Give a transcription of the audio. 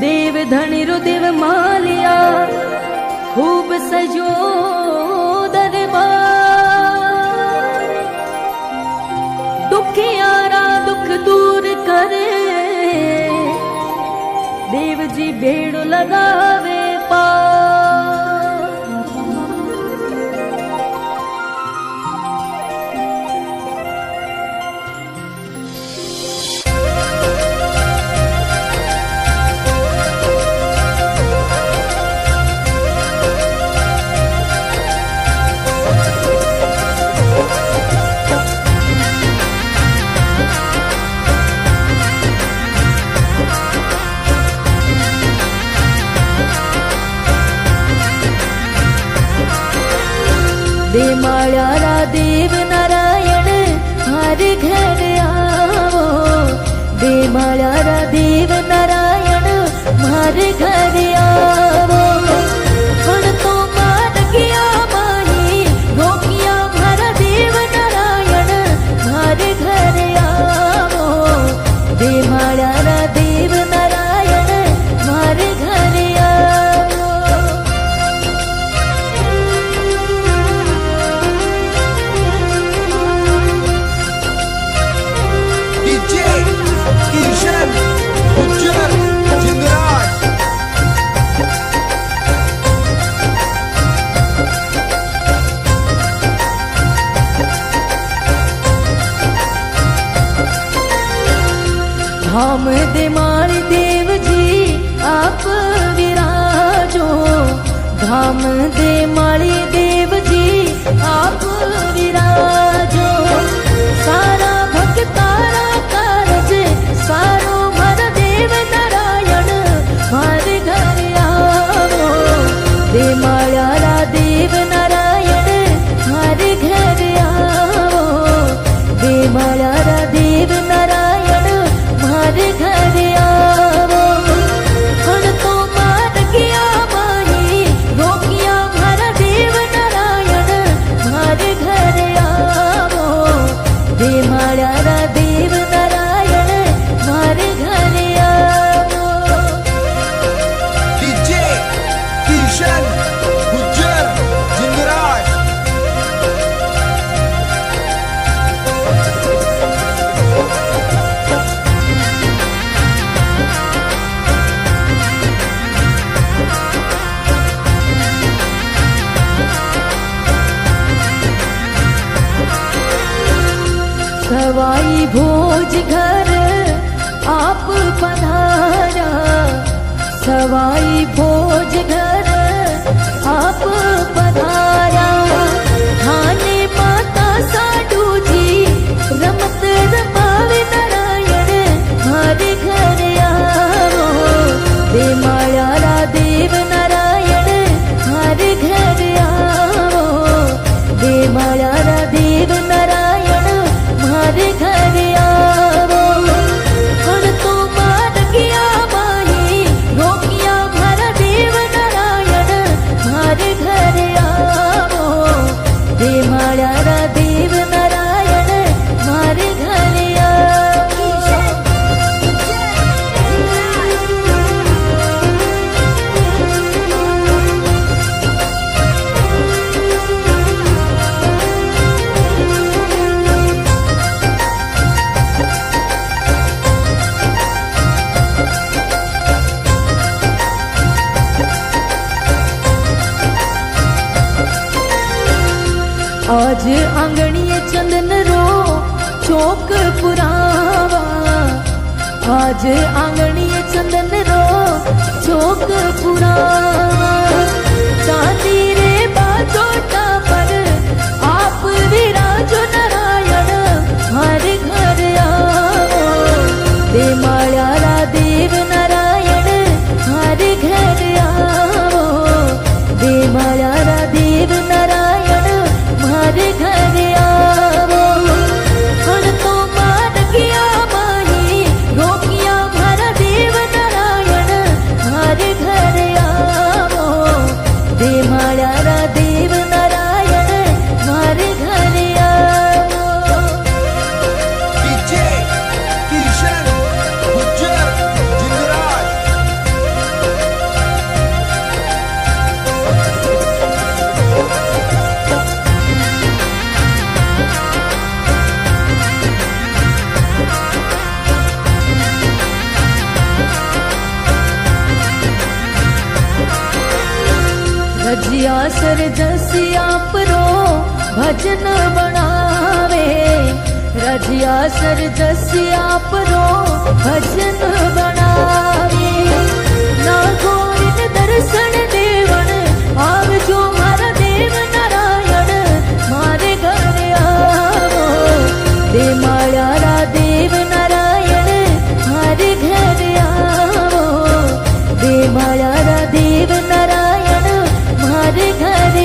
देव धनी रो देव मालिया खूब सजो दरबार। दुखियारा दुख दूर करे देव जी भेड़ लगावे पार। दे माळ्यारा देव नारायण हर घर आवो। दे माळ्यारा देव नारायण हर घर आवो। पण तो मान गया माही रोकिया मारा देव नारायण हर घर आवो। दे माळ्यारा देव नारायण हर घर आवो। धाम दे माळी देव जी आप विराजो। धाम दे माळी देव जी आप विराजो। सारा भक्तारा कारज सारो मार देव नारायण मार घर आवो। दे माळ्यारा देव नारायण मार घर आवो। दे माळ्यारा देव नारायण मार घर आवो। पण तो मान गया माही रोकिया मारा देव नारायण मार घर आवो। दे माळ्यारा देव नारायण मार घर आवो। डीजे किशन गुज्जर जिंगराज। सवाई भोज घर आप पधारा। सवाई भोज घर आप पधारा। थाने माता साडू जी रमत रमावे नारायण हर घर आवो। दे माळ्यारा देव नारायण हर घर आवो। दे माळ्यारा देव नारायण हर घर आवो। पण तो मान गया माही रोकिया मारा देव नारायण हर घर आवो। दे माळ्यारा देव नारायण हर घर आवो। आज आंगणीए चंदन रो चौक पुरावा। आज आंगणीए चंदन रो चौक पुरावा। चांदी रे बाजोटा पर आप विराजो नारायण हर घर आवो। दे माळ्यारा देव नारायण हर घर आवो। दे माळ्यारा देव नारायण हर घर आवो। पण तो मान गया माही रोकिया मारा देव नारायण हर घर आवो। दे माळ्यारा देव नारायण हर घर आवो। डीजे किशन रजिया सरजसिया परो भजन बनावे, रजिया सरजसिया परो भजन बनावे। ना गोरिन दर्शन देवन आवजो मारा देव नारायण, मारे घर आवो दे मायारा देव नारायण, मारे घर आवो दे मायारा देव नारायण, मारे घर